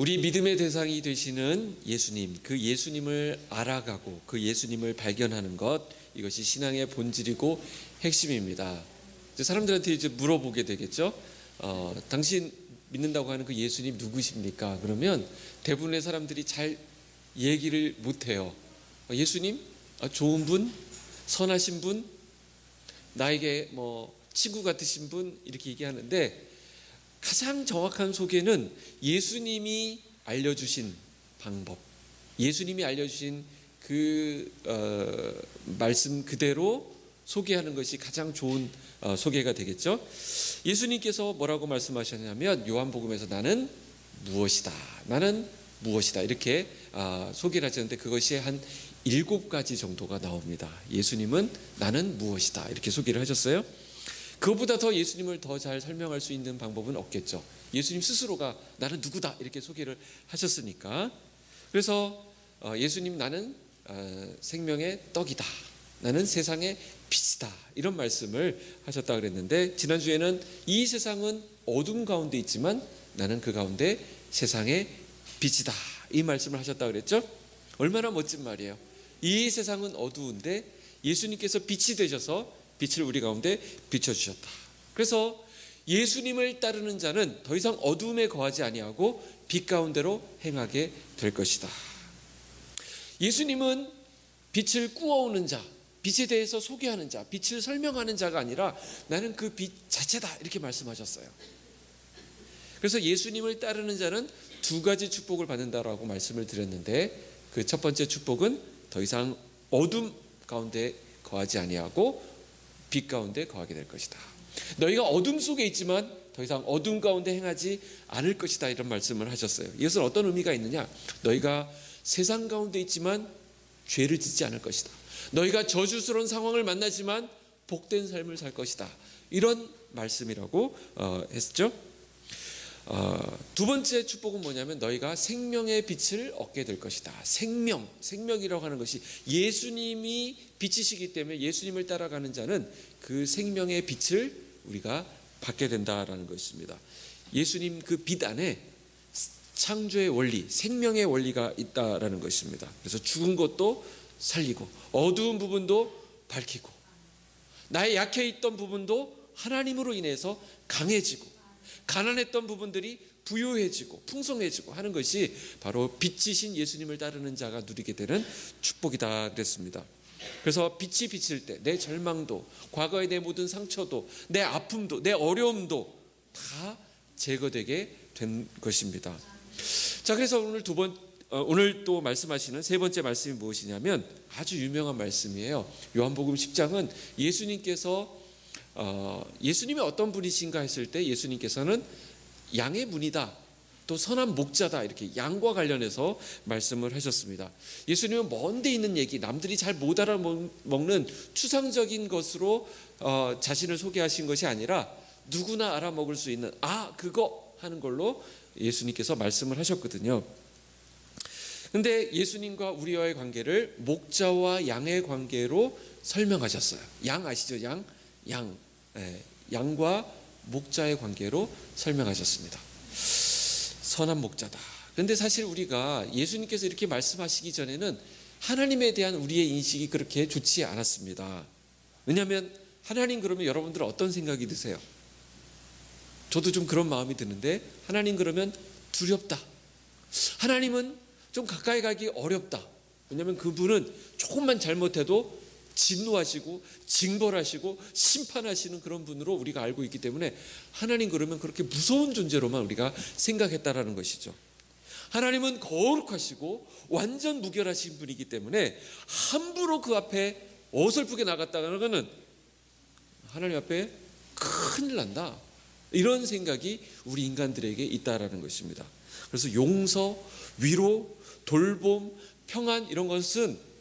우리 믿음의 대상이 되시는 예수님, 그 예수님을 알아가고 그 예수님을 발견하는 것, 이것이 신앙의 본질이고 핵심입니다. 이제 사람들한테 이제 물어보게 되겠죠. 당신 믿는다고 하는 그 예수님 누구십니까? 그러면 대부분의 사람들이 잘 얘기를 못해요. 예수님? 좋은 분? 선하신 분? 나에게 뭐 친구 같으신 분? 이렇게 얘기하는데, 가장 정확한 소개는 예수님이 알려주신 방법, 예수님이 알려주신 그 말씀 그대로 소개하는 것이 가장 좋은 소개가 되겠죠. 예수님께서 뭐라고 말씀하셨냐면, 요한복음에서 나는 무엇이다, 나는 무엇이다, 이렇게 소개를 하셨는데, 그것이 한 7가지 정도가 나옵니다. 예수님은 나는 무엇이다, 이렇게 소개를 하셨어요. 그것보다 더 예수님을 더 잘 설명할 수 있는 방법은 없겠죠. 예수님 스스로가 나는 누구다, 이렇게 소개를 하셨으니까. 그래서 예수님, 나는 생명의 떡이다, 나는 세상의 빛이다, 이런 말씀을 하셨다 그랬는데, 지난주에는 이 세상은 어둠 가운데 있지만 나는 그 가운데 세상의 빛이다, 이 말씀을 하셨다 그랬죠. 얼마나 멋진 말이에요. 이 세상은 어두운데 예수님께서 빛이 되셔서 빛을 우리 가운데 비춰주셨다. 그래서 예수님을 따르는 자는 더 이상 어둠에 거하지 아니하고 빛 가운데로 행하게 될 것이다. 예수님은 빛을 꾸어오는 자, 빛에 대해서 소개하는 자, 빛을 설명하는 자가 아니라 나는 그 빛 자체다, 이렇게 말씀하셨어요. 그래서 예수님을 따르는 자는 2가지 축복을 받는다라고 말씀을 드렸는데, 그 첫 번째 축복은 더 이상 어둠 가운데 거하지 아니하고 빛 가운데 거하게 될 것이다. 너희가 어둠 속에 있지만 더 이상 어둠 가운데 행하지 않을 것이다, 이런 말씀을 하셨어요. 이것은 어떤 의미가 있느냐? 너희가 세상 가운데 있지만 죄를 짓지 않을 것이다. 너희가 저주스러운 상황을 만나지만 복된 삶을 살 것이다, 이런 말씀이라고 했죠. 2번째 축복은 뭐냐면, 너희가 생명의 빛을 얻게 될 것이다. 생명이라고 하는 것이 예수님이 빛이시기 때문에 예수님을 따라가는 자는 그 생명의 빛을 우리가 받게 된다라는 것입니다. 예수님 그 빛 안에 창조의 원리, 생명의 원리가 있다라는 것입니다. 그래서 죽은 것도 살리고, 어두운 부분도 밝히고, 나의 약해 있던 부분도 하나님으로 인해서 강해지고, 가난했던 부분들이 부유해지고 풍성해지고 하는 것이 바로 빛이신 예수님을 따르는 자가 누리게 되는 축복이다 그랬습니다. 그래서 빛이 비칠 때 내 절망도, 과거의 내 모든 상처도, 내 아픔도, 내 어려움도 다 제거되게 된 것입니다. 자, 그래서 오늘 또 말씀하시는 3번째 말씀이 무엇이냐면, 아주 유명한 말씀이에요. 요한복음 10장은 예수님께서 예수님이 어떤 분이신가 했을 때, 예수님께서는 양의 문이다, 또 선한 목자다, 이렇게 양과 관련해서 말씀을 하셨습니다. 예수님은 먼 데 있는 얘기, 남들이 잘 못 알아먹는 추상적인 것으로 자신을 소개하신 것이 아니라 누구나 알아먹을 수 있는 그거 하는 걸로 예수님께서 말씀을 하셨거든요. 근데 예수님과 우리와의 관계를 목자와 양의 관계로 설명하셨어요. 양 아시죠? 양과 목자의 관계로 설명하셨습니다. 선한 목자다. 그런데 사실 우리가 예수님께서 이렇게 말씀하시기 전에는 하나님에 대한 우리의 인식이 그렇게 좋지 않았습니다. 왜냐하면 하나님 그러면 여러분들 어떤 생각이 드세요? 저도 좀 그런 마음이 드는데, 하나님 그러면 두렵다. 하나님은 좀 가까이 가기 어렵다. 왜냐하면 그분은 조금만 잘못해도 진노하시고 징벌하시고 심판하시는 그런 분으로 우리가 알고 있기 때문에, 하나님 그러면 그렇게 무서운 존재로만 우리가 생각했다라는 것이죠. 하나님은 거룩하시고 완전 무결하신 분이기 때문에 함부로 그 앞에 어설프게 나갔다는 것은 하나님 앞에 큰일 난다, 이런 생각이 우리 인간들에게 있다라는 것입니다. 그래서 용서, 위로, 돌봄, 평안, 이런 것은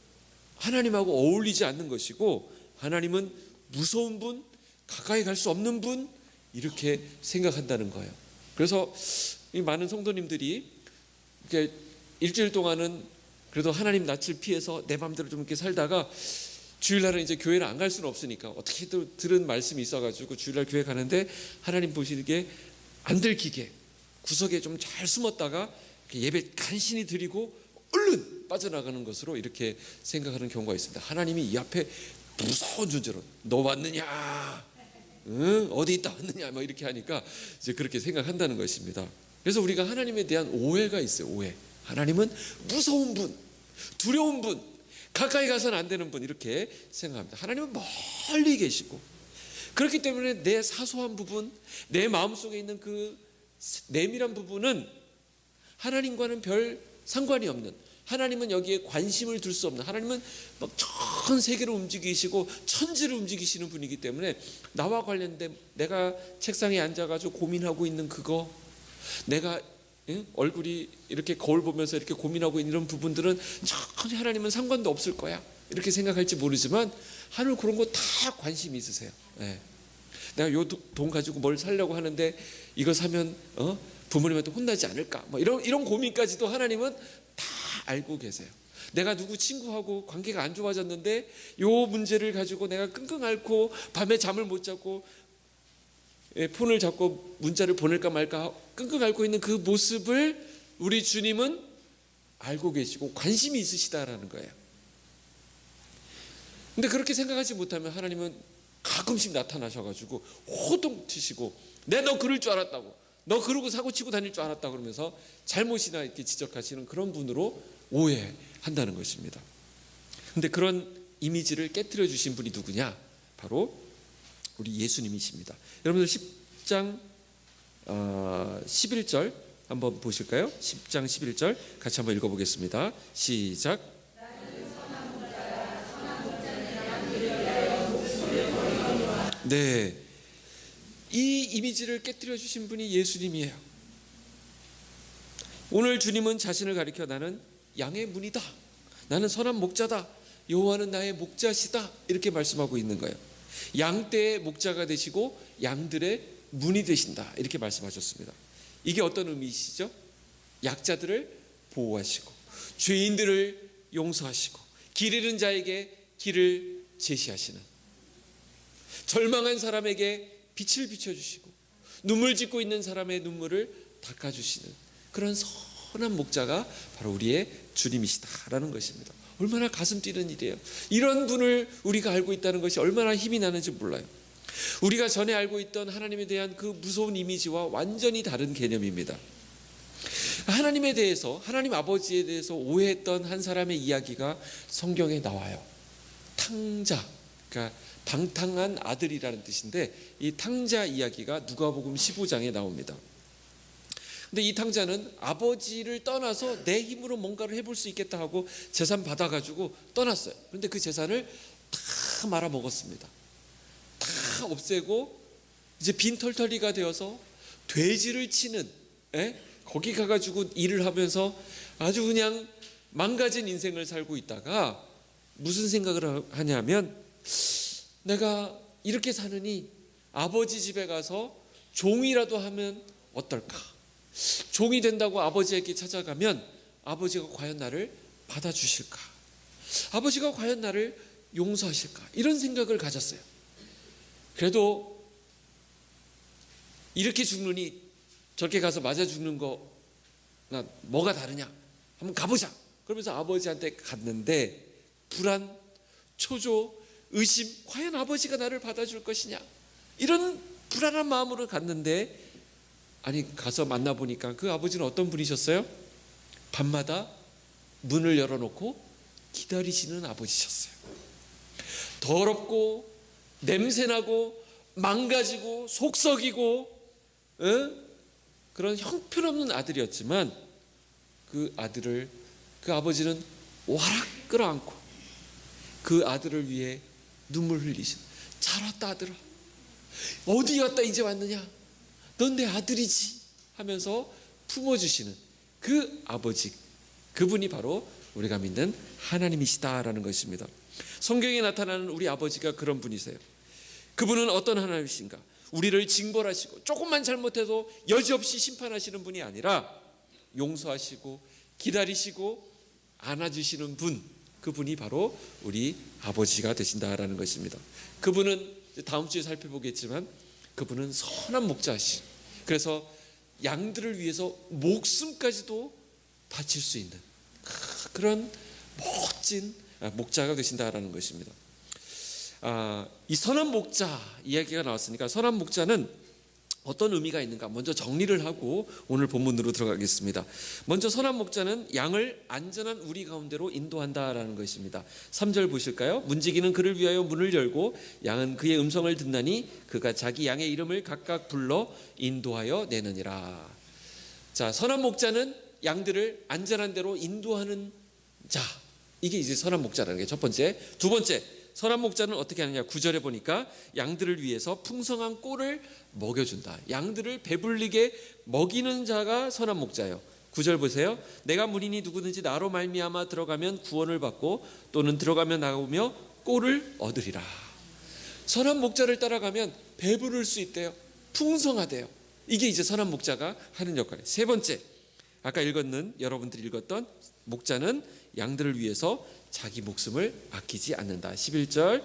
하나님하고 어울리지 않는 것이고, 하나님은 무서운 분, 가까이 갈 수 없는 분, 이렇게 생각한다는 거예요. 그래서 이 많은 성도님들이 이렇게 일주일 동안은 그래도 하나님 낯을 피해서 내 마음대로 좀 이렇게 살다가, 주일날은 이제 교회를 안 갈 수는 없으니까 어떻게 또 들은 말씀이 있어가지고 주일날 교회 가는데 하나님 보시기에 안 들키게 구석에 좀 잘 숨었다가 예배 간신히 드리고 얼른 빠져나가는 것으로 이렇게 생각하는 경우가 있습니다. 하나님이 이 앞에 무서운 존재로 너 왔느냐, 응? 어디 있다 왔느냐, 막 이렇게 하니까 이제 그렇게 생각한다는 것입니다. 그래서 우리가 하나님에 대한 오해가 있어요. 오해. 하나님은 무서운 분, 두려운 분, 가까이 가서는 안 되는 분, 이렇게 생각합니다. 하나님은 멀리 계시고, 그렇기 때문에 내 사소한 부분, 내 마음속에 있는 그 내밀한 부분은 하나님과는 별 상관이 없는, 하나님은 여기에 관심을 둘 수 없는, 하나님은 막 전 세계를 움직이시고 천지를 움직이시는 분이기 때문에 나와 관련된, 내가 책상에 앉아가지고 고민하고 있는 그거, 내가 얼굴이 이렇게 거울 보면서 이렇게 고민하고 있는 이런 부분들은 전혀 하나님은 상관도 없을 거야, 이렇게 생각할지 모르지만 하나님 그런 거 다 관심이 있으세요. 네. 내가 요 돈 가지고 뭘 사려고 하는데 이거 사면 부모님한테 혼나지 않을까, 뭐 이런 고민까지도 하나님은 다 알고 계세요. 내가 누구 친구하고 관계가 안 좋아졌는데 요 문제를 가지고 내가 끙끙 앓고 밤에 잠을 못 자고 폰을 잡고 문자를 보낼까 말까 끙끙 앓고 있는 그 모습을 우리 주님은 알고 계시고 관심이 있으시다라는 거예요. 근데 그렇게 생각하지 못하면 하나님은 가끔씩 나타나셔가지고 호통치시고, 내 너 그럴 줄 알았다고, 너 그러고 사고치고 다닐 줄 알았다고 그러면서 잘못이나 이렇게 지적하시는 그런 분으로 오해한다는 것입니다. 근데 그런 이미지를 깨뜨려 주신 분이 누구냐? 바로 우리 예수님이십니다. 여러분들 10장 11절 한번 보실까요? 10장 11절 같이 한번 읽어보겠습니다. 시작. 네, 이 이미지를 깨뜨려 주신 분이 예수님이에요. 오늘 주님은 자신을 가리켜 나는 양의 문이다, 나는 선한 목자다, 여호와는 나의 목자시다, 이렇게 말씀하고 있는 거예요. 양떼의 목자가 되시고 양들의 문이 되신다, 이렇게 말씀하셨습니다. 이게 어떤 의미이시죠? 약자들을 보호하시고 죄인들을 용서하시고 길 잃은 자에게 길을 제시하시는, 절망한 사람에게 빛을 비춰주시고 눈물 짓고 있는 사람의 눈물을 닦아주시는 그런 선한 목자가 바로 우리의 주님이시다라는 것입니다. 얼마나 가슴 뛰는 일이에요. 이런 분을 우리가 알고 있다는 것이 얼마나 힘이 나는지 몰라요. 우리가 전에 알고 있던 하나님에 대한 그 무서운 이미지와 완전히 다른 개념입니다. 하나님에 대해서, 하나님 아버지에 대해서 오해했던 한 사람의 이야기가 성경에 나와요. 탕자, 그러니까 방탕한 아들이라는 뜻인데, 이 탕자 이야기가 누가복음 15장에 나옵니다. 근데 이 탕자는 아버지를 떠나서 내 힘으로 뭔가를 해볼 수 있겠다 하고 재산 받아가지고 떠났어요. 그런데 그 재산을 다 말아먹었습니다. 다 없애고 이제 빈털터리가 되어서 돼지를 치는, 거기 가가지고 일을 하면서 아주 그냥 망가진 인생을 살고 있다가 무슨 생각을 하냐면, 내가 이렇게 사느니 아버지 집에 가서 종이라도 하면 어떨까? 종이 된다고 아버지에게 찾아가면 아버지가 과연 나를 받아주실까? 아버지가 과연 나를 용서하실까? 이런 생각을 가졌어요. 그래도 이렇게 죽느니 저렇게 가서 맞아 죽는 거나 뭐가 다르냐? 한번 가보자. 그러면서 아버지한테 갔는데 불안, 초조, 의심, 과연 아버지가 나를 받아줄 것이냐? 이런 불안한 마음으로 갔는데, 아니 가서 만나보니까 그 아버지는 어떤 분이셨어요? 밤마다 문을 열어놓고 기다리시는 아버지셨어요. 더럽고 냄새나고 망가지고 속썩이고 그런 형편없는 아들이었지만 그 아버지는 와락 끌어안고 그 아들을 위해 눈물 흘리신, 잘 왔다 아들아, 어디 갔다 이제 왔느냐, 넌 내 아들이지 하면서 품어주시는 그 아버지, 그분이 바로 우리가 믿는 하나님이시다라는 것입니다. 성경에 나타나는 우리 아버지가 그런 분이세요. 그분은 어떤 하나님이신가? 우리를 징벌하시고 조금만 잘못해도 여지없이 심판하시는 분이 아니라 용서하시고 기다리시고 안아주시는 분, 그분이 바로 우리 아버지가 되신다라는 것입니다. 그분은 다음 주에 살펴보겠지만 그분은 선한 목자시, 그래서 양들을 위해서 목숨까지도 바칠 수 있는 그런 멋진 목자가 되신다라는 것입니다. 이 선한 목자 이야기가 나왔으니까 선한 목자는 어떤 의미가 있는가 먼저 정리를 하고 오늘 본문으로 들어가겠습니다. 먼저 선한 목자는 양을 안전한 우리 가운데로 인도한다라는 것입니다. 3절 보실까요? 문지기는 그를 위하여 문을 열고 양은 그의 음성을 듣나니 그가 자기 양의 이름을 각각 불러 인도하여 내느니라. 자, 선한 목자는 양들을 안전한 데로 인도하는 자, 이게 이제 선한 목자라는 게 첫 번째. 두 번째, 선한 목자는 어떻게 하느냐? 9절에 보니까 양들을 위해서 풍성한 꼴을 먹여준다. 양들을 배불리게 먹이는 자가 선한 목자예요. 9절 보세요. 내가 문이니 누구든지 나로 말미암아 들어가면 구원을 받고 또는 들어가며 나오며 꼴을 얻으리라. 선한 목자를 따라가면 배부를 수 있대요. 풍성하대요. 이게 이제 선한 목자가 하는 역할이에요. 세 번째, 아까 여러분들이 읽었던 목자는 양들을 위해서 자기 목숨을 아끼지 않는다. 11절,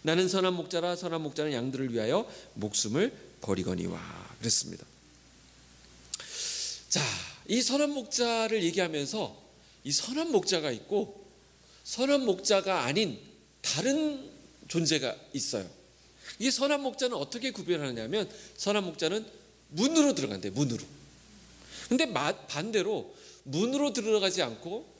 나는 선한 목자라 선한 목자는 양들을 위하여 목숨을 버리거니와 그랬습니다. 자, 이 선한 목자를 얘기하면서 이 선한 목자가 있고 선한 목자가 아닌 다른 존재가 있어요. 이 선한 목자는 어떻게 구별하느냐면 선한 목자는 문으로 들어간대요. 문으로. 근데 반대로 문으로 들어가지 않고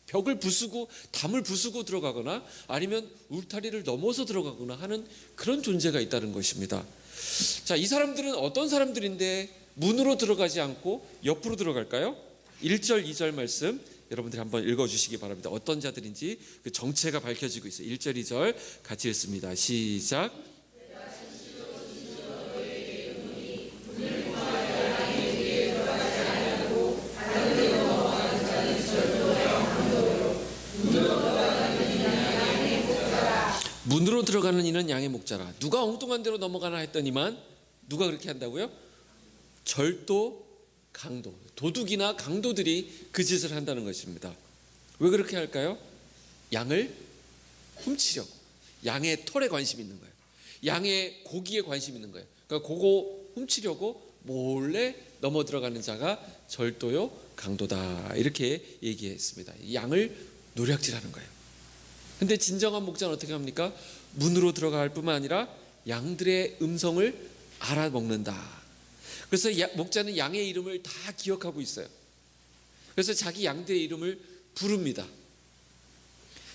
벽을 부수고 담을 부수고 들어가거나 아니면 울타리를 넘어서 들어가거나 하는 그런 존재가 있다는 것입니다. 자, 이 사람들은 어떤 사람들인데 문으로 들어가지 않고 옆으로 들어갈까요? 1절, 2절 말씀 여러분들이 한번 읽어주시기 바랍니다. 어떤 자들인지 그 정체가 밝혀지고 있어요. 1절, 2절 같이 읽습니다. 시작. 문으로 들어가는 이는 양의 목자라. 누가 엉뚱한 데로 넘어가나 했더니만 누가 그렇게 한다고요? 절도, 강도, 도둑이나 강도들이 그 짓을 한다는 것입니다. 왜 그렇게 할까요? 양을 훔치려고. 양의 털에 관심 있는 거예요. 양의 고기에 관심 있는 거예요. 그러니까 그거 훔치려고 몰래 넘어 들어가는 자가 절도요, 강도다. 이렇게 얘기했습니다. 양을 노략질하는 거예요. 근데 진정한 목자는 어떻게 합니까? 문으로 들어갈 뿐만 아니라 양들의 음성을 알아먹는다. 그래서 목자는 양의 이름을 다 기억하고 있어요. 그래서 자기 양들의 이름을 부릅니다.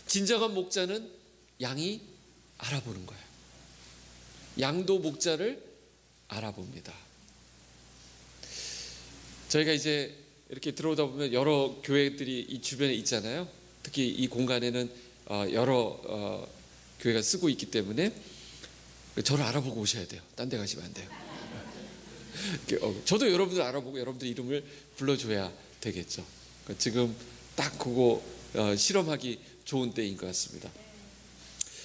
진정한 목자는 양이 알아보는 거예요. 양도 목자를 알아봅니다. 저희가 이제 이렇게 들어오다 보면 여러 교회들이 이 주변에 있잖아요. 특히 이 공간에는 여러 교회가 쓰고 있기 때문에 저를 알아보고 오셔야 돼요. 딴 데 가시면 안 돼요. 저도 여러분들 알아보고 여러분들 이름을 불러줘야 되겠죠. 그러니까 지금 딱 그거 실험하기 좋은 때인 것 같습니다.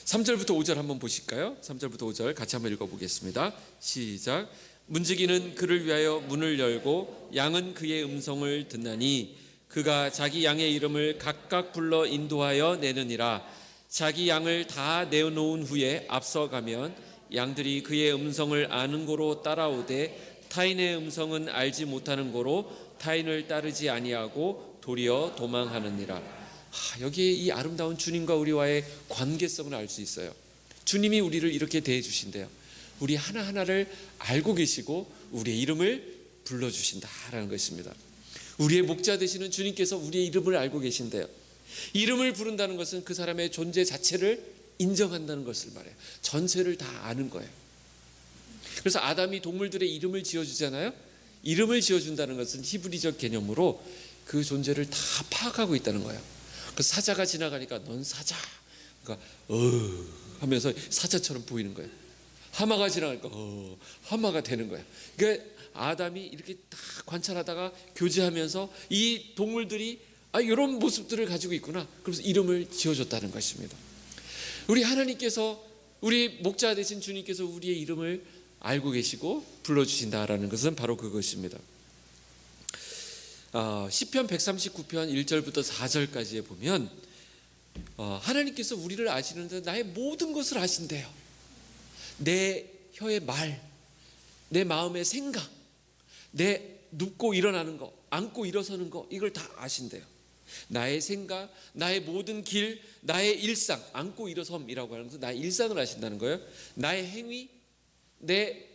3절부터 5절 한번 보실까요? 3절부터 5절 같이 한번 읽어보겠습니다. 시작. 문지기는 그를 위하여 문을 열고 양은 그의 음성을 듣나니 그가 자기 양의 이름을 각각 불러 인도하여 내느니라. 자기 양을 다 내어놓은 후에 앞서가면 양들이 그의 음성을 아는 고로 따라오되 타인의 음성은 알지 못하는 고로 타인을 따르지 아니하고 도리어 도망하느니라. 여기에 이 아름다운 주님과 우리와의 관계성을 알 수 있어요. 주님이 우리를 이렇게 대해 주신대요. 우리 하나하나를 알고 계시고 우리의 이름을 불러주신다라는 것입니다. 우리의 목자 되시는 주님께서 우리의 이름을 알고 계신대요. 이름을 부른다는 것은 그 사람의 존재 자체를 인정한다는 것을 말해요. 전체를 다 아는 거예요. 그래서 아담이 동물들의 이름을 지어주잖아요. 이름을 지어준다는 것은 히브리적 개념으로 그 존재를 다 파악하고 있다는 거예요. 그 사자가 지나가니까 넌 사자, 그러니까 하면서 사자처럼 보이는 거예요. 하마가 지나가니까 하마가 되는 거예요. 그러니까 아담이 이렇게 딱 관찰하다가 교제하면서 이 동물들이 이런 모습들을 가지고 있구나. 그래서 이름을 지어줬다는 것입니다. 우리 하나님께서 우리 목자 되신 주님께서 우리의 이름을 알고 계시고 불러주신다라는 것은 바로 그것입니다. 시편 139편 1절부터 4절까지에 보면 하나님께서 우리를 아시는데 나의 모든 것을 아신대요. 내 혀의 말, 내 마음의 생각, 내 눕고 일어나는 거, 앉고 일어서는 거, 이걸 다 아신대요. 나의 생각, 나의 모든 길, 나의 일상, 앉고 일어섬이라고 하는 것은 나의 일상을 아신다는 거예요. 나의 행위, 내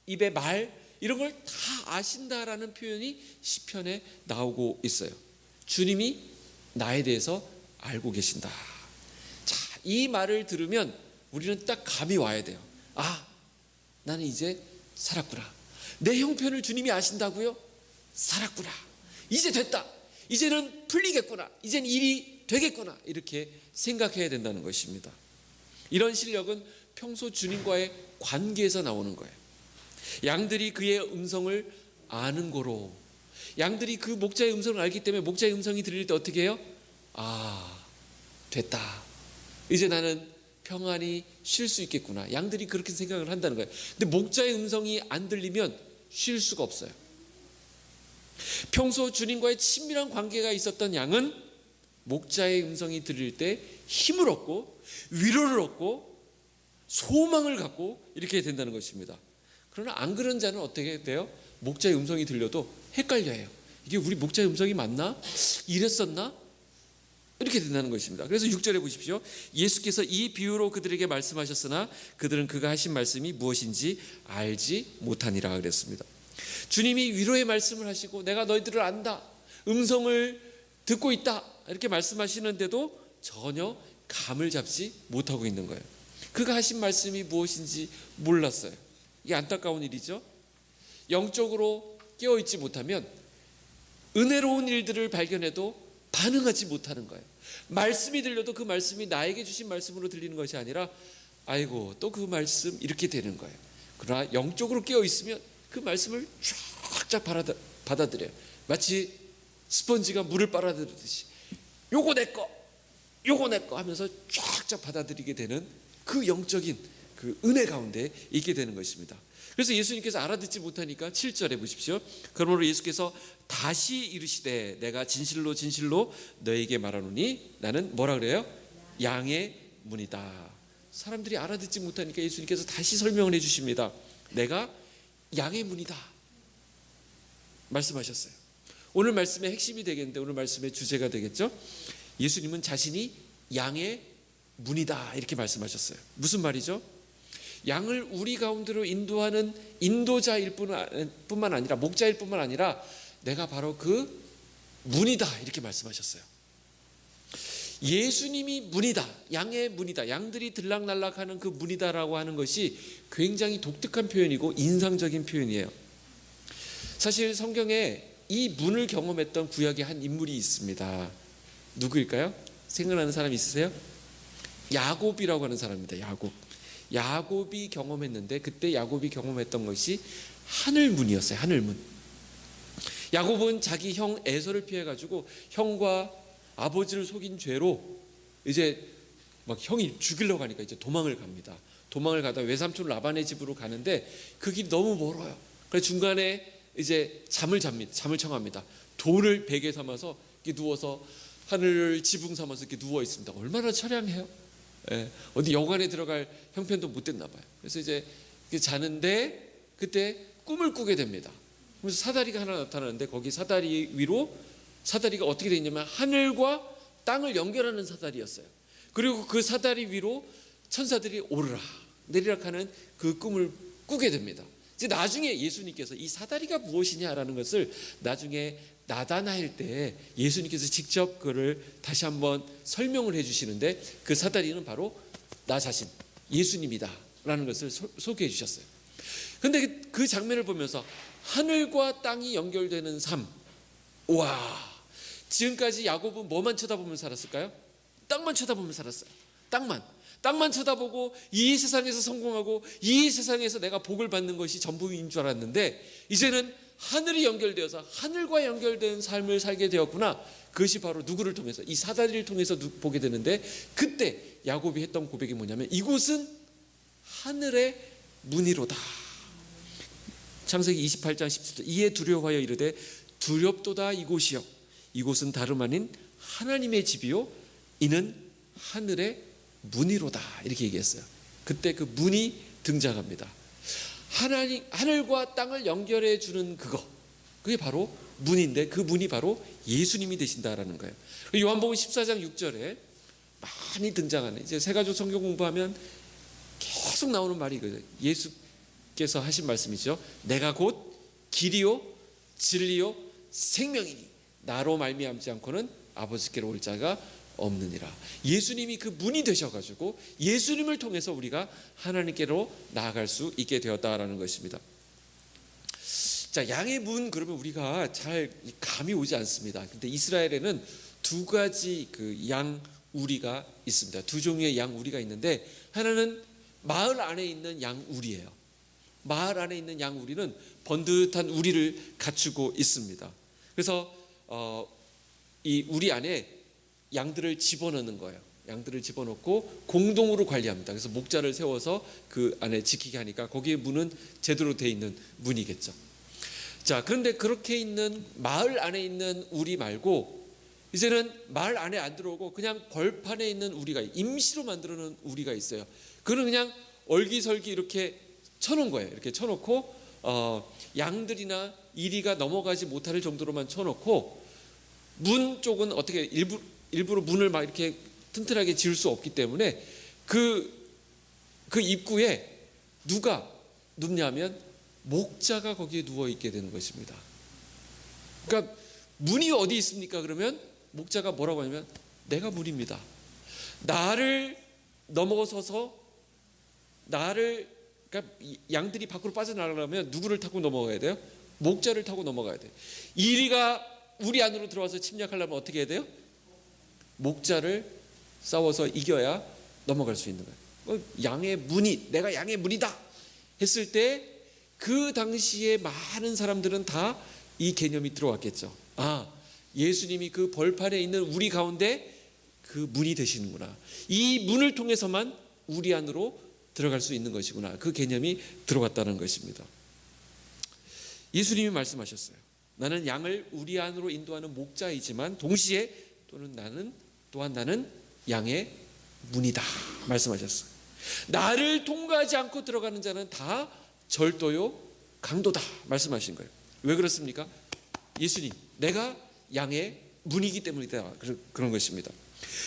입의 말, 이런 걸 다 아신다라는 표현이 시편에 나오고 있어요. 주님이 나에 대해서 알고 계신다. 자, 이 말을 들으면 우리는 딱 감이 와야 돼요. 아, 나는 이제 살았구나. 내 형편을 주님이 아신다고요? 살았구나. 이제 됐다. 이제는 풀리겠구나. 이젠 일이 되겠구나. 이렇게 생각해야 된다는 것입니다. 이런 실력은 평소 주님과의 관계에서 나오는 거예요. 양들이 그의 음성을 아는 거로, 양들이 그 목자의 음성을 알기 때문에 목자의 음성이 들릴 때 어떻게 해요? 아, 됐다. 이제 나는 평안히 쉴 수 있겠구나. 양들이 그렇게 생각을 한다는 거예요. 근데 목자의 음성이 안 들리면 쉴 수가 없어요. 평소 주님과의 친밀한 관계가 있었던 양은 목자의 음성이 들릴 때 힘을 얻고 위로를 얻고 소망을 갖고 이렇게 된다는 것입니다. 그러나 안 그런 자는 어떻게 돼요? 목자의 음성이 들려도 헷갈려요. 이게 우리 목자의 음성이 맞나? 이랬었나? 이렇게 된다는 것입니다. 그래서 6절에 보십시오. 예수께서 이 비유로 그들에게 말씀하셨으나 그들은 그가 하신 말씀이 무엇인지 알지 못하니라 그랬습니다. 주님이 위로의 말씀을 하시고 내가 너희들을 안다, 음성을 듣고 있다, 이렇게 말씀하시는데도 전혀 감을 잡지 못하고 있는 거예요. 그가 하신 말씀이 무엇인지 몰랐어요. 이게 안타까운 일이죠. 영적으로 깨어있지 못하면 은혜로운 일들을 발견해도 반응하지 못하는 거예요. 말씀이 들려도 그 말씀이 나에게 주신 말씀으로 들리는 것이 아니라 아이고 또 그 말씀, 이렇게 되는 거예요. 그러나 영적으로 깨어있으면 그 말씀을 쫙쫙 받아들여요. 마치 스펀지가 물을 빨아들이듯이 요거 내꺼, 요거 내꺼 하면서 쫙쫙 받아들이게 되는 그 영적인 그 은혜 가운데 있게 되는 것입니다. 그래서 예수님께서 알아듣지 못하니까 7절에 보십시오. 그러므로 예수께서 다시 이르시되 내가 진실로 진실로 너에게 말하노니 나는 뭐라 그래요? 양의 문이다. 사람들이 알아듣지 못하니까 예수님께서 다시 설명을 해주십니다. 내가 양의 문이다 말씀하셨어요. 오늘 말씀의 핵심이 되겠는데, 오늘 말씀의 주제가 되겠죠. 예수님은 자신이 양의 문이다 이렇게 말씀하셨어요. 무슨 말이죠? 양을 우리 가운데로 인도하는 인도자일 뿐만 아니라, 목자일 뿐만 아니라 내가 바로 그 문이다 이렇게 말씀하셨어요. 예수님이 문이다, 양의 문이다, 양들이 들락날락하는 그 문이다라고 하는 것이 굉장히 독특한 표현이고 인상적인 표현이에요. 사실 성경에 이 문을 경험했던 구약의 한 인물이 있습니다. 누구일까요? 생각나는 사람 있으세요? 야곱이라고 하는 사람입니다. 야곱이 경험했는데, 그때 야곱이 경험했던 것이 하늘문이었어요. 하늘문. 야곱은 자기 형 에서를 피해가지고 형과 아버지를 속인 죄로 이제 막 형이 죽이려고 하니까 이제 도망을 갑니다. 도망을 가다 외삼촌 라반의 집으로 가는데 그 길이 너무 멀어요. 그래서 중간에 이제 잠을 청합니다. 돌을 베개 삼아서 이렇게 누워서 하늘을 지붕 삼아서 이렇게 누워 있습니다. 얼마나 처량해요? 예, 어디 여관에 들어갈 형편도 못 됐나 봐요. 그래서 이제 자는데 그때 꿈을 꾸게 됩니다. 그래서 사다리가 하나 나타나는데 거기 사다리 위로, 사다리가 어떻게 되어 있냐면 하늘과 땅을 연결하는 사다리였어요. 그리고 그 사다리 위로 천사들이 오르락 내리락 하는 그 꿈을 꾸게 됩니다. 이제 나중에 예수님께서 이 사다리가 무엇이냐라는 것을 나중에 나다나엘 때 예수님께서 직접 그를 다시 한번 설명을 해주시는데, 그 사다리는 바로 나 자신 예수님이다 라는 것을 소개해 주셨어요. 그런데 그 장면을 보면서 하늘과 땅이 연결되는 삶, 와, 지금까지 야곱은 뭐만 쳐다보면 살았을까요? 땅만 쳐다보면 살았어요. 땅만 쳐다보고 이 세상에서 성공하고 이 세상에서 내가 복을 받는 것이 전부인 줄 알았는데, 이제는 하늘이 연결되어서 하늘과 연결된 삶을 살게 되었구나. 그것이 바로 누구를 통해서, 이 사다리를 통해서 보게 되는데, 그때 야곱이 했던 고백이 뭐냐면 이곳은 하늘의 문이로다. 창세기 28장 17절, 이에 두려워하여 이르되 두렵도다 이곳이요 이곳은 다름 아닌 하나님의 집이요 이는 하늘의 문이로다 이렇게 얘기했어요. 그때 그 문이 등장합니다. 하늘과 땅을 연결해 주는 그거, 그게 바로 문인데 그 문이 바로 예수님이 되신다라는 거예요. 요한복음 14장 6절에 많이 등장하는, 이제 세가족 성경 공부하면 계속 나오는 말이 이거예요. 예수께서 하신 말씀이죠. 내가 곧 길이요 진리요 생명이니 나로 말미암지 않고는 아버지께로 올 자가 없느니라. 예수님이 그 문이 되셔가지고 예수님을 통해서 우리가 하나님께로 나아갈 수 있게 되었다라는 것입니다. 자, 양의 문, 그러면 우리가 잘 감이 오지 않습니다. 근데 이스라엘에는 두 가지 그 양 우리가 있습니다. 두 종류의 양 우리가 있는데, 하나는 마을 안에 있는 양 우리예요. 마을 안에 있는 양 우리는 번듯한 우리를 갖추고 있습니다. 그래서 이 우리 안에 양들을 집어넣는 거예요. 양들을 집어넣고 공동으로 관리합니다. 그래서 목자를 세워서 그 안에 지키게 하니까 거기에 문은 제대로 돼 있는 문이겠죠. 자, 그런데 그렇게 있는 마을 안에 있는 우리 말고 이제는 마을 안에 안 들어오고 그냥 벌판에 있는 우리가, 임시로 만들어 놓은 우리가 있어요. 그는 그냥 얼기설기 이렇게 쳐놓은 거예요. 이렇게 쳐놓고 양들이나 이리가 넘어가지 못할 정도로만 쳐놓고, 문 쪽은 어떻게 일부러 문을 막 이렇게 튼튼하게 지을 수 없기 때문에 그 입구에 누가 눕냐면 목자가 거기에 누워 있게 되는 것입니다. 그러니까 문이 어디 있습니까? 그러면 목자가 뭐라고 하냐면 내가 문입니다. 나를 넘어서서 그러니까 양들이 밖으로 빠져나가려면 누구를 타고 넘어가야 돼요? 목자를 타고 넘어가야 돼요. 이리가 우리 안으로 들어와서 침략하려면 어떻게 해야 돼요? 목자를 싸워서 이겨야 넘어갈 수 있는 거예요. 양의 문이, 내가 양의 문이다 했을 때 그 당시에 많은 사람들은 다 이 개념이 들어왔겠죠. 아, 예수님이 그 벌판에 있는 우리 가운데 그 문이 되시는구나. 이 문을 통해서만 우리 안으로 들어갈 수 있는 것이구나. 그 개념이 들어갔다는 것입니다. 예수님이 말씀하셨어요. 나는 양을 우리 안으로 인도하는 목자이지만 동시에 또한 나는 양의 문이다 말씀하셨어요. 나를 통과하지 않고 들어가는 자는 다 절도요 강도다 말씀하신 거예요. 왜 그렇습니까? 예수님, 내가 양의 문이기 때문이다. 그런 것입니다.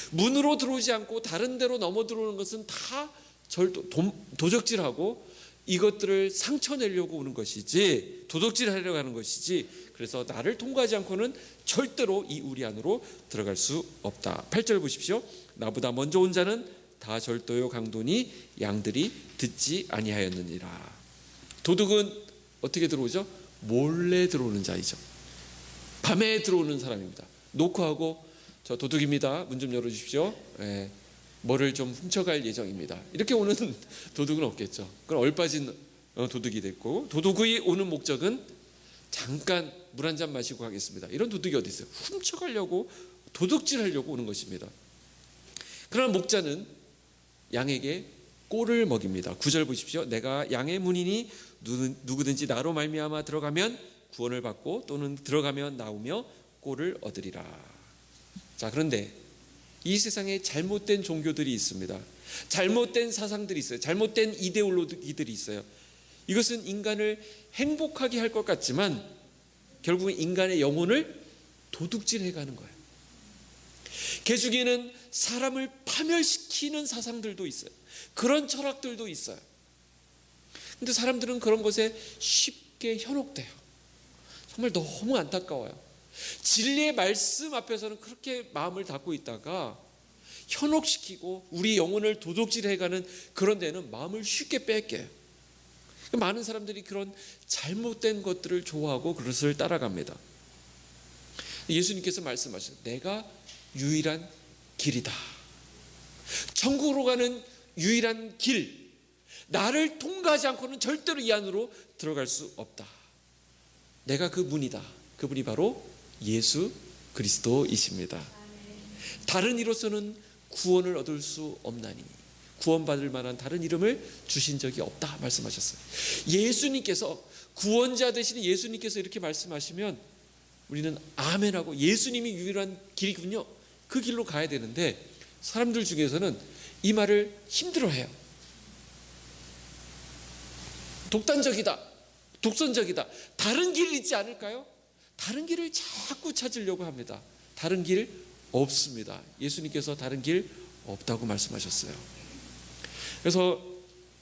문으로 들어오지 않고 다른 데로 넘어 들어오는 것은 다 도적질하고 이것들을 상처내려고 오는 것이지, 도둑질하려고 하는 것이지, 그래서 나를 통과하지 않고는 절대로 이 우리 안으로 들어갈 수 없다. 8절 보십시오. 나보다 먼저 온 자는 다 절도요 강도니 양들이 듣지 아니하였느니라. 도둑은 어떻게 들어오죠? 몰래 들어오는 자이죠. 밤에 들어오는 사람입니다. 노크하고 저 도둑입니다. 문 좀 열어주십시오. 뭐를 좀 훔쳐갈 예정입니다. 이렇게 오는 도둑은 없겠죠. 그건 얼빠진 도둑이 됐고, 도둑이 오는 목적은 잠깐 물 한 잔 마시고 가겠습니다. 이런 도둑이 어디 있어요? 훔쳐가려고, 도둑질하려고 오는 것입니다. 그러나 목자는 양에게 꼴을 먹입니다. 9절 보십시오. 내가 양의 문이니 누구든지 나로 말미암아 들어가면 구원을 받고 또는 들어가면 나오며 꼴을 얻으리라. 자, 그런데 이 세상에 잘못된 종교들이 있습니다. 잘못된 사상들이 있어요. 잘못된 이데올로기들이 있어요. 이것은 인간을 행복하게 할 것 같지만 결국은 인간의 영혼을 도둑질해가는 거예요. 개중에는 사람을 파멸시키는 사상들도 있어요. 그런 철학들도 있어요. 근데 사람들은 그런 것에 쉽게 현혹돼요. 정말 너무 안타까워요. 진리의 말씀 앞에서는 그렇게 마음을 닫고 있다가 현혹시키고 우리 영혼을 도둑질해가는 그런 데는 마음을 쉽게 뺏겨요. 많은 사람들이 그런 잘못된 것들을 좋아하고 그것을 따라갑니다. 예수님께서 말씀하셨어요. 내가 유일한 길이다. 천국으로 가는 유일한 길, 나를 통과하지 않고는 절대로 이 안으로 들어갈 수 없다. 내가 그 문이다. 그분이 바로 예수 그리스도이십니다. 다른 이로서는 구원을 얻을 수 없나니 구원받을 만한 다른 이름을 주신 적이 없다 말씀하셨어요. 예수님께서, 구원자 되시는 예수님께서 이렇게 말씀하시면 우리는 아멘하고 예수님이 유일한 길이군요, 그 길로 가야 되는데, 사람들 중에서는 이 말을 힘들어해요. 독단적이다, 독선적이다, 다른 길이 있지 않을까요? 다른 길을 자꾸 찾으려고 합니다. 다른 길 없습니다. 예수님께서 다른 길 없다고 말씀하셨어요. 그래서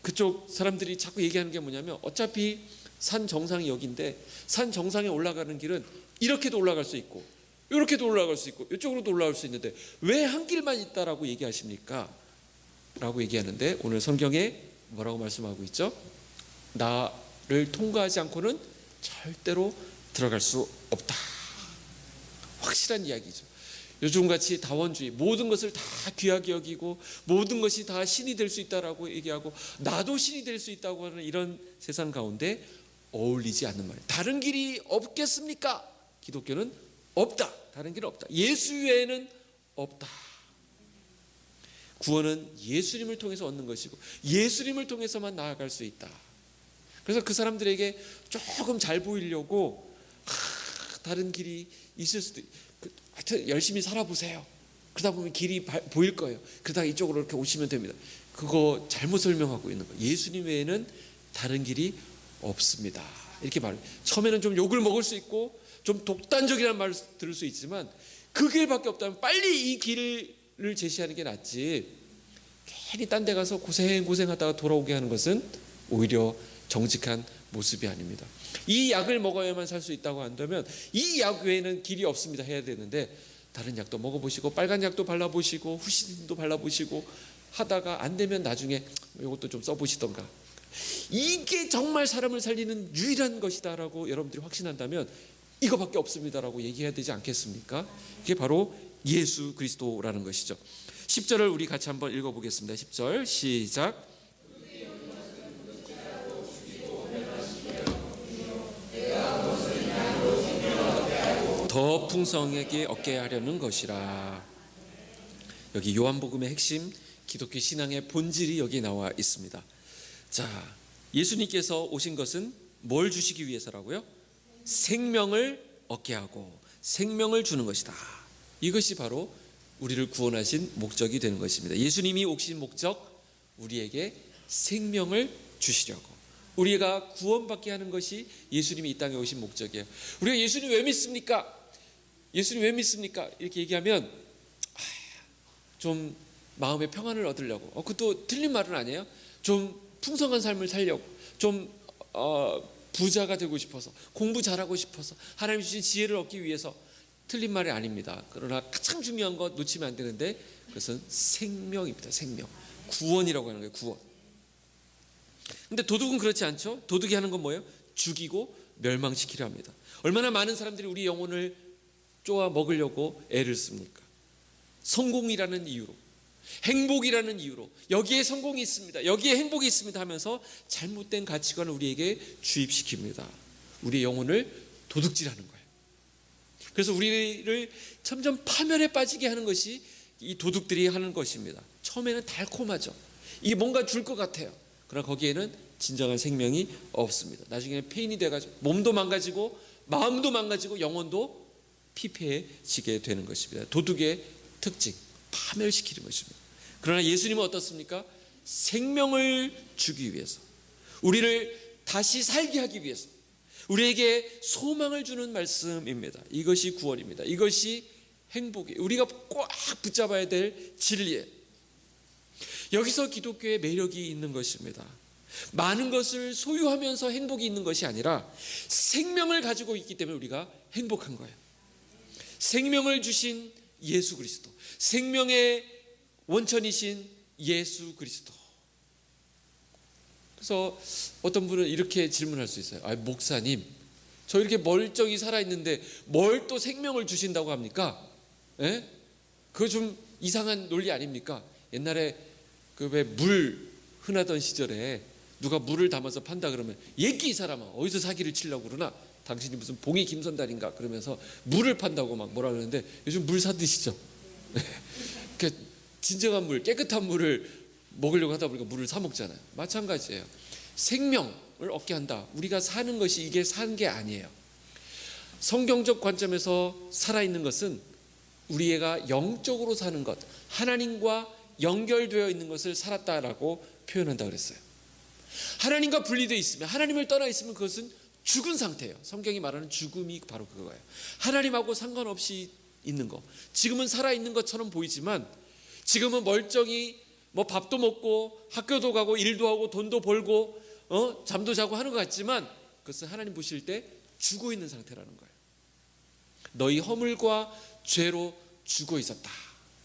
그쪽 사람들이 자꾸 얘기하는 게 뭐냐면 어차피 산 정상이 여기인데 산 정상에 올라가는 길은 이렇게도 올라갈 수 있고 이렇게도 올라갈 수 있고 이쪽으로도 올라갈 수 있는데 왜 한 길만 있다라고 얘기하십니까? 라고 얘기하는데 오늘 성경에 뭐라고 말씀하고 있죠? 나를 통과하지 않고는 절대로 들어갈 수 없다. 확실한 이야기죠. 요즘같이 다원주의, 모든 것을 다 귀하게 여기고 모든 것이 다 신이 될 수 있다라고 얘기하고 나도 신이 될 수 있다고 하는 이런 세상 가운데 어울리지 않는 말. 다른 길이 없겠습니까? 기독교는 없다. 다른 길은 없다. 예수 외에는 없다. 구원은 예수님을 통해서 얻는 것이고 예수님을 통해서만 나아갈 수 있다. 그래서 그 사람들에게 조금 잘 보이려고 다른 길이 있을 수도 하여튼 열심히 살아보세요. 그러다 보면 길이 보일 거예요. 그러다가 이쪽으로 이렇게 오시면 됩니다. 그거 잘못 설명하고 있는 거예요. 예수님 외에는 다른 길이 없습니다. 이렇게 말해요. 처음에는 좀 욕을 먹을 수 있고 좀 독단적이라는 말을 들을 수 있지만 그 길밖에 없다면 빨리 이 길을 제시하는 게 낫지 괜히 딴 데 가서 고생하다가 돌아오게 하는 것은 오히려 정직한 모습이 아닙니다. 이 약을 먹어야만 살 수 있다고 한다면 이 약 외에는 길이 없습니다 해야 되는데 다른 약도 먹어보시고 빨간 약도 발라보시고 후시딘도 발라보시고 하다가 안 되면 나중에 이것도 좀 써보시던가 이게 정말 사람을 살리는 유일한 것이다라고 여러분들이 확신한다면 이거밖에 없습니다라고 얘기해야 되지 않겠습니까? 이게 바로 예수 그리스도라는 것이죠. 10절을 우리 같이 한번 읽어보겠습니다. 10절 시작. 더 풍성하게 얻게 하려는 것이라. 여기 요한복음의 핵심 기독교 신앙의 본질이 여기 나와 있습니다. 자, 예수님께서 오신 것은 뭘 주시기 위해서라고요? 생명을 얻게 하고 생명을 주는 것이다. 이것이 바로 우리를 구원하신 목적이 되는 것입니다. 예수님이 오신 목적, 우리에게 생명을 주시려고, 우리가 구원받게 하는 것이 예수님이 이 땅에 오신 목적이에요. 우리가 예수님 왜 믿습니까? 예수님 왜 믿습니까? 이렇게 얘기하면 좀 마음의 평안을 얻으려고, 그것도 틀린 말은 아니에요. 좀 풍성한 삶을 살려고, 좀 부자가 되고 싶어서, 공부 잘하고 싶어서, 하나님 주신 지혜를 얻기 위해서. 틀린 말이 아닙니다. 그러나 가장 중요한 것 놓치면 안 되는데 그것은 생명입니다. 생명, 구원이라고 하는 거예요. 구원. 근데 도둑은 그렇지 않죠. 도둑이 하는 건 뭐예요? 죽이고 멸망시키려 합니다. 얼마나 많은 사람들이 우리 영혼을 쪼아 먹으려고 애를 씁니까? 성공이라는 이유로, 행복이라는 이유로, 여기에 성공이 있습니다, 여기에 행복이 있습니다 하면서 잘못된 가치관을 우리에게 주입시킵니다. 우리의 영혼을 도둑질하는 거예요. 그래서 우리를 점점 파멸에 빠지게 하는 것이 이 도둑들이 하는 것입니다. 처음에는 달콤하죠. 이게 뭔가 줄 것 같아요. 그러나 거기에는 진정한 생명이 없습니다. 나중에는 폐인이 돼가지고 몸도 망가지고 마음도 망가지고 영혼도 피폐해지게 되는 것입니다. 도둑의 특징, 파멸시키는 것입니다. 그러나 예수님은 어떻습니까? 생명을 주기 위해서, 우리를 다시 살게 하기 위해서 우리에게 소망을 주는 말씀입니다. 이것이 구원입니다. 이것이 행복이에요. 우리가 꽉 붙잡아야 될 진리예요. 여기서 기독교의 매력이 있는 것입니다. 많은 것을 소유하면서 행복이 있는 것이 아니라 생명을 가지고 있기 때문에 우리가 행복한 거예요. 생명을 주신 예수 그리스도, 생명의 원천이신 예수 그리스도. 그래서 어떤 분은 이렇게 질문할 수 있어요. 목사님, 저 이렇게 멀쩡히 살아있는데 뭘 또 생명을 주신다고 합니까? 예? 그거 좀 이상한 논리 아닙니까? 옛날에 그 왜 물 흔하던 시절에 누가 물을 담아서 판다 그러면 얘기, 이 사람아 어디서 사기를 치려고 그러나, 당신이 무슨 봉이 김선달인가 그러면서 물을 판다고 막 뭐라 그러는데 요즘 물 사 드시죠? 그러니까 진정한 물, 깨끗한 물을 먹으려고 하다 보니까 물을 사 먹잖아요. 마찬가지예요. 생명을 얻게 한다. 우리가 사는 것이 이게 사는 게 아니에요. 성경적 관점에서 살아있는 것은 우리가 영적으로 사는 것, 하나님과 연결되어 있는 것을 살았다라고 표현한다 그랬어요. 하나님과 분리되어 있으면, 하나님을 떠나 있으면 그것은 죽은 상태예요. 성경이 말하는 죽음이 바로 그거예요. 하나님하고 상관없이 있는 거. 지금은 살아있는 것처럼 보이지만, 지금은 멀쩡히 뭐 밥도 먹고 학교도 가고 일도 하고 돈도 벌고 잠도 자고 하는 것 같지만, 그것은 하나님 보실 때 죽어 있는 상태라는 거예요. 너희 허물과 죄로 죽어 있었다.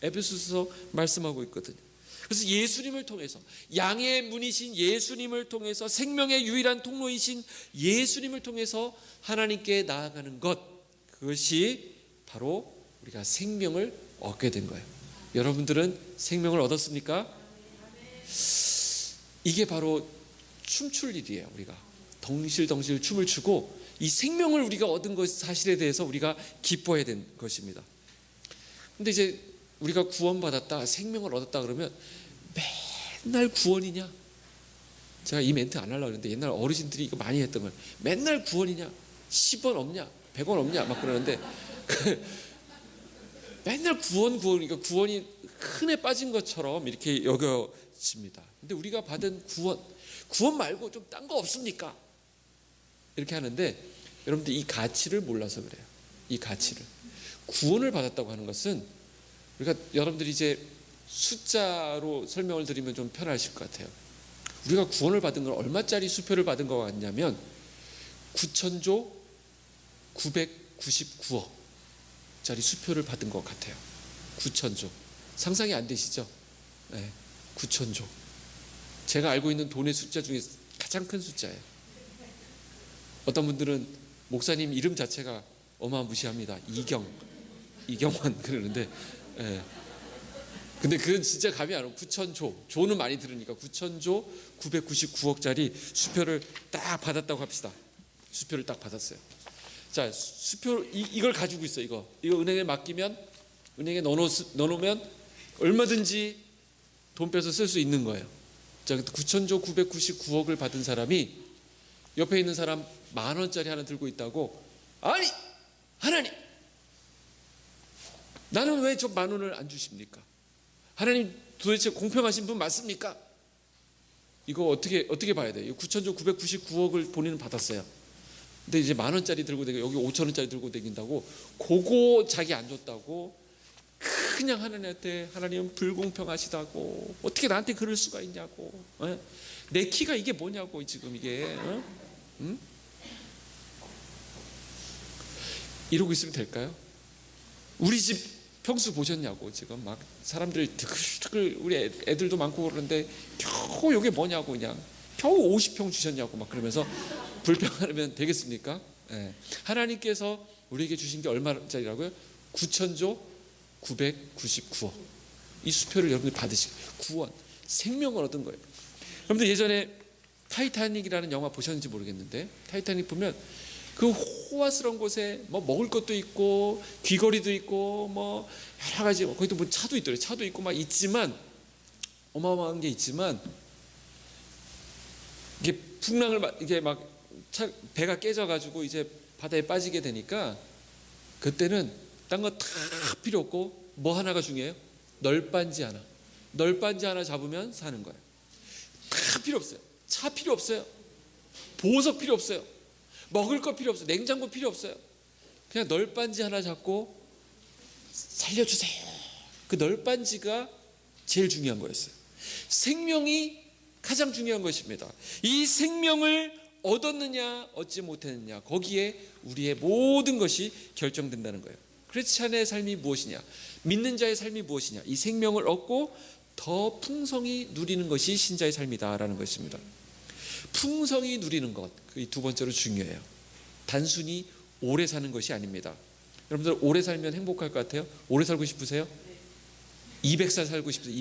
에베소서 말씀하고 있거든요. 그래서 예수님을 통해서, 양의 문이신 예수님을 통해서, 생명의 유일한 통로이신 예수님을 통해서 하나님께 나아가는 것, 그것이 바로 우리가 생명을 얻게 된 거예요. 여러분들은 생명을 얻었습니까? 이게 바로 춤출 일이에요. 우리가 덩실덩실 춤을 추고 이 생명을 우리가 얻은 것 사실에 대해서 우리가 기뻐해야 된 것입니다. 근데 이제 우리가 구원받았다, 생명을 얻었다 그러면 맨날 구원이냐? 제가 이 멘트 안 하려고 했는데 옛날 어르신들이 이거 많이 했던 거예요. 맨날 구원이냐? 10원 없냐? 100원 없냐? 막 그러는데 맨날 그러니까 구원이 큰에 빠진 것처럼 이렇게 여겨집니다. 근데 우리가 받은 구원 말고 좀 딴 거 없습니까? 이렇게 하는데, 여러분들 이 가치를 몰라서 그래요. 이 가치를. 구원을 받았다고 하는 것은, 그러니까 여러분들이 이제 숫자로 설명을 드리면 좀 편하실 것 같아요. 우리가 구원을 받은 건 얼마짜리 수표를 받은 것 같냐면 9천조 999억 짜리 수표를 받은 것 같아요. 9천조. 상상이 안 되시죠? 네, 9천조. 제가 알고 있는 돈의 숫자 중에 가장 큰 숫자예요. 어떤 분들은 목사님 이름 자체가 어마무시합니다. 이경환 그러는데, 예. 근데 그건 진짜 감이 안 오고 9천조, 조는 많이 들으니까 9천조 999억짜리 수표를 딱 받았다고 합시다. 수표를 딱 받았어요. 자, 수표 이걸 가지고 있어. 이거 은행에 맡기면, 은행에 넣어놓으면 얼마든지 돈 빼서 쓸 수 있는 거예요. 자, 9천조 999억을 받은 사람이 옆에 있는 사람 10,000원짜리 하나 들고 있다고, 아니 하나님, 나는 왜 저 10,000원을 안 주십니까? 하나님 도대체 공평하신 분 맞습니까? 이거 어떻게 봐야 돼요? 9천조 999억을 본인은 받았어요. 근데 이제 10,000원짜리 들고 다니고 여기 5,000원짜리 들고 다닌다고, 그거 자기 안 줬다고 그냥 하나님한테, 하나님은 불공평하시다고, 어떻게 나한테 그럴 수가 있냐고, 내 키가 이게 뭐냐고 지금 이게, 응? 이러고 있으면 될까요? 우리 집 평수 보셨냐고, 지금 막 사람들 드글드글, 우리 애들도 많고 그러는데 겨우 이게 뭐냐고, 그냥 겨우 50평 주셨냐고 막 그러면서 불평하면 되겠습니까? 네. 하나님께서 우리에게 주신 게 얼마짜리라고요? 9천조 999억. 이 수표를 여러분들 받으시고 구원, 생명을 얻은 거예요. 여러분들 예전에 타이타닉이라는 영화 보셨는지 모르겠는데, 타이타닉 보면 그 호화스러운 곳에 뭐 먹을 것도 있고 귀걸이도 있고 뭐 여러 가지, 거기도 뭐 차도 있더래요. 차도 있고 막 있지만, 어마어마한 게 있지만, 이게 풍랑을 이게 막 배가 깨져가지고 이제 바다에 빠지게 되니까, 그때는 딴 거 다 필요 없고 뭐 하나가 중요해요? 널빤지 하나 잡으면 사는 거예요. 다 필요 없어요. 차 필요 없어요. 보석 필요 없어요. 먹을 거 필요 없어요. 냉장고 필요 없어요. 그냥 널빤지 하나 잡고 살려주세요. 그 널빤지가 제일 중요한 거였어요. 생명이 가장 중요한 것입니다. 이 생명을 얻었느냐 얻지 못했느냐, 거기에 우리의 모든 것이 결정된다는 거예요. 크리스찬의 삶이 무엇이냐, 믿는 자의 삶이 무엇이냐, 이 생명을 얻고 더 풍성히 누리는 것이 신자의 삶이다라는 것입니다. 풍성히 누리는 것, 그 두 번째로 중요해요. 단순히 오래 사는 것이 아닙니다. 여러분들 오래 살면 행복할 것 같아요? 오래 살고 싶으세요? 200살 살고 싶으세요?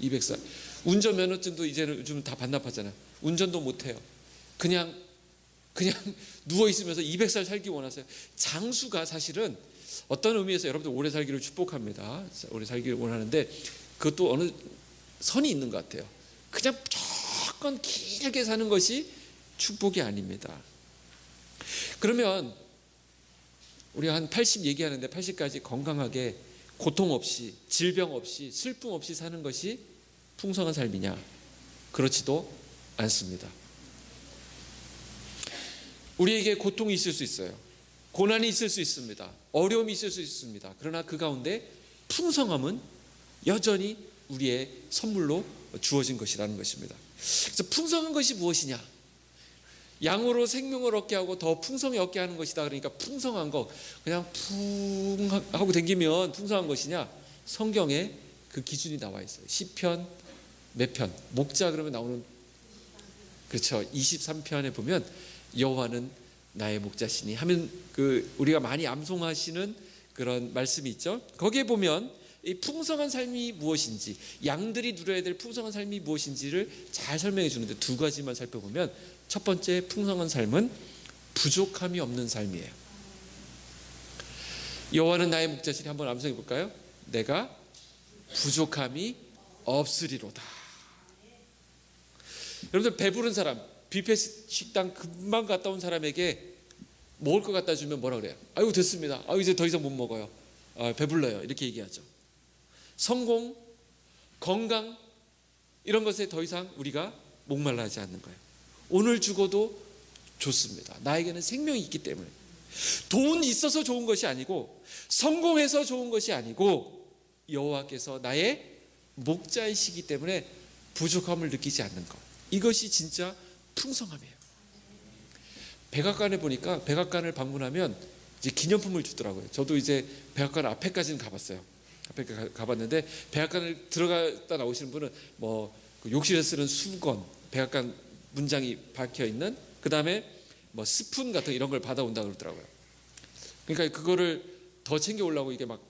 200살. 운전면허증도 이제는 요즘 다 반납하잖아요. 운전도 못해요. 그냥 누워 있으면서 200살 살기 원하세요? 장수가 사실은 어떤 의미에서 여러분들 오래 살기를 축복합니다. 오래 살기를 원하는데, 그것도 어느 선이 있는 것 같아요. 그냥 무조건 길게 사는 것이 축복이 아닙니다. 그러면 우리가 한 80 얘기하는데 80까지 건강하게, 고통 없이, 질병 없이, 슬픔 없이 사는 것이 풍성한 삶이냐? 그렇지도 않습니다. 우리에게 고통이 있을 수 있어요. 고난이 있을 수 있습니다. 어려움이 있을 수 있습니다. 그러나 그 가운데 풍성함은 여전히 우리의 선물로 주어진 것이라는 것입니다. 그래서 풍성한 것이 무엇이냐? 양으로 생명을 얻게 하고 더 풍성히 얻게 하는 것이다. 그러니까 풍성한 거 그냥 풍 하고 댕기면 풍성한 것이냐? 성경에 그 기준이 나와 있어요. 시편 몇 편? 목자 그러면 나오는, 그렇죠, 23편에 보면 여호와는 나의 목자시니 하면 그 우리가 많이 암송하시는 그런 말씀이 있죠. 거기에 보면 이 풍성한 삶이 무엇인지, 양들이 누려야 될 풍성한 삶이 무엇인지를 잘 설명해 주는데 두 가지만 살펴보면, 첫 번째 풍성한 삶은 부족함이 없는 삶이에요. 여호와는 나의 목자시니 한번 암송해 볼까요? 내가 부족함이 없으리로다. 여러분들 배부른 사람, 뷔페 식당 금방 갔다 온 사람에게 먹을 거 갖다 주면 뭐라 그래요? 아유 됐습니다. 아유 이제 더 이상 못 먹어요. 배불러요. 이렇게 얘기하죠. 성공, 건강 이런 것에 더 이상 우리가 목말라 하지 않는 거예요. 오늘 죽어도 좋습니다. 나에게는 생명이 있기 때문에. 돈 있어서 좋은 것이 아니고, 성공해서 좋은 것이 아니고, 여호와께서 나의 목자이시기 때문에 부족함을 느끼지 않는 것, 이것이 진짜 풍성함이에요. 백악관에 보니까 백악관을 방문하면 이제 기념품을 주더라고요. 저도 이제 백악관 앞에까지는 가봤어요. 앞에 가봤는데, 백악관을 들어갔다 나오시는 분은 뭐 욕실에 쓰는 수건, 백악관 문장이 박혀 있는, 그 다음에 뭐 스푼 같은 이런 걸 받아온다 그러더라고요. 그러니까 그거를 더 챙겨오려고 이게 막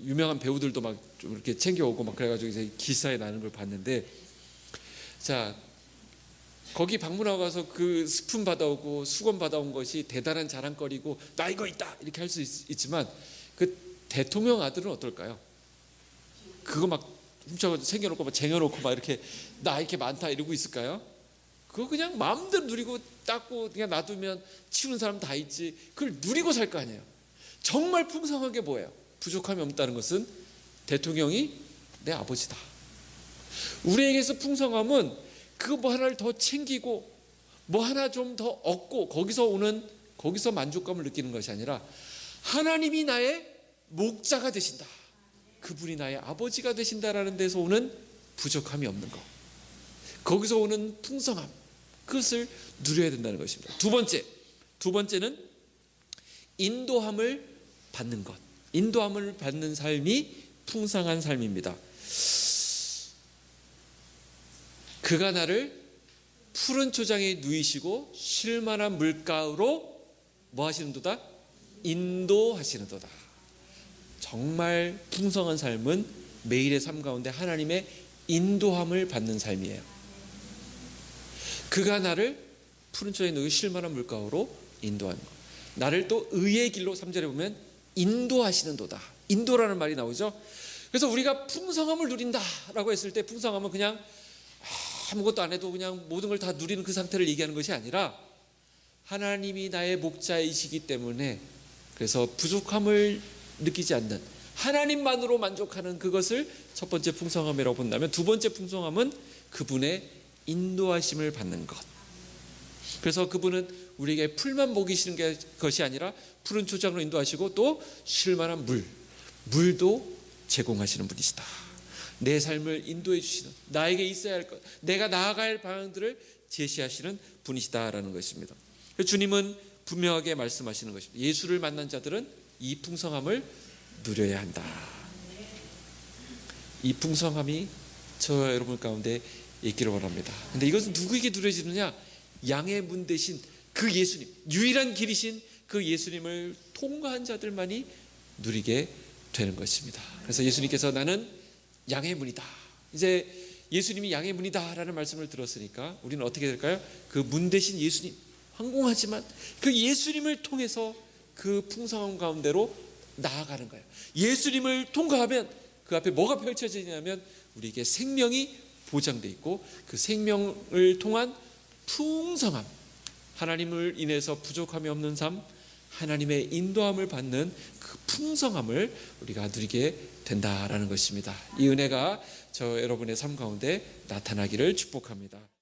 유명한 배우들도 막 좀 이렇게 챙겨오고 막 그래가지고 이제 기사에 나는 걸 봤는데, 자 거기 방문하고 가서 그 스푼 받아오고 수건 받아온 것이 대단한 자랑거리고 나 이거 있다 이렇게 할 수 있지만, 그 대통령 아들은 어떨까요? 그거 막 훔쳐 챙겨놓고 막 쟁여놓고 막 이렇게 나 이렇게 많다 이러고 있을까요? 그거 그냥 마음대로 누리고 닦고 그냥 놔두면 치우는 사람 다 있지, 그걸 누리고 살 거 아니에요. 정말 풍성한 게 뭐예요? 부족함이 없다는 것은 대통령이 내 아버지다. 우리에게서 풍성함은 그거 뭐 하나를 더 챙기고 뭐 하나 좀 더 얻고 거기서 만족감을 느끼는 것이 아니라, 하나님이 나의 목자가 되신다, 그분이 나의 아버지가 되신다라는 데서 오는 부족함이 없는 것, 거기서 오는 풍성함, 그것을 누려야 된다는 것입니다. 두 번째는 인도함을 받는 것, 인도함을 받는 삶이 풍성한 삶입니다. 그가 나를 푸른 초장에 누이시고 쉴만한 물가로 뭐 하시는도다? 인도하시는도다. 정말 풍성한 삶은 매일의 삶 가운데 하나님의 인도함을 받는 삶이에요. 그가 나를 푸른 초장에 누이고 쉴만한 물가로 인도하는 것, 나를 또 의의 길로 3절에 보면 인도하시는도다. 인도라는 말이 나오죠. 그래서 우리가 풍성함을 누린다라고 했을 때, 풍성함은 그냥 아무것도 안 해도 그냥 모든 걸 다 누리는 그 상태를 얘기하는 것이 아니라, 하나님이 나의 목자이시기 때문에, 그래서 부족함을 느끼지 않는, 하나님만으로 만족하는 그것을 첫 번째 풍성함이라고 본다면, 두 번째 풍성함은 그분의 인도하심을 받는 것. 그래서 그분은 우리에게 풀만 먹이시는 것이 아니라 푸른 초장으로 인도하시고 또 쉴만한 물도 제공하시는 분이시다. 내 삶을 인도해 주시는, 나에게 있어야 할 것, 내가 나아갈 방향들을 제시하시는 분이시다라는 것입니다. 주님은 분명하게 말씀하시는 것입니다. 예수를 만난 자들은 이 풍성함을 누려야 한다. 이 풍성함이 저와 여러분 가운데 있기를 원합니다. 근데 이것은 누구에게 누려지느냐? 양의 문 대신 그 예수님, 유일한 길이신 그 예수님을 통과한 자들만이 누리게 되는 것입니다. 그래서 예수님께서 나는 양의 문이다, 이제 예수님이 양의 문이다 라는 말씀을 들었으니까 우리는 어떻게 될까요? 그 문 대신 예수님, 황공하지만 그 예수님을 통해서 그 풍성함 가운데로 나아가는 거예요. 예수님을 통과하면 그 앞에 뭐가 펼쳐지냐면 우리에게 생명이 보장되어 있고, 그 생명을 통한 풍성함, 하나님을 인해서 부족함이 없는 삶, 하나님의 인도함을 받는 그 풍성함을 우리가 누리게 된다라는 것입니다. 이 은혜가 저 여러분의 삶 가운데 나타나기를 축복합니다.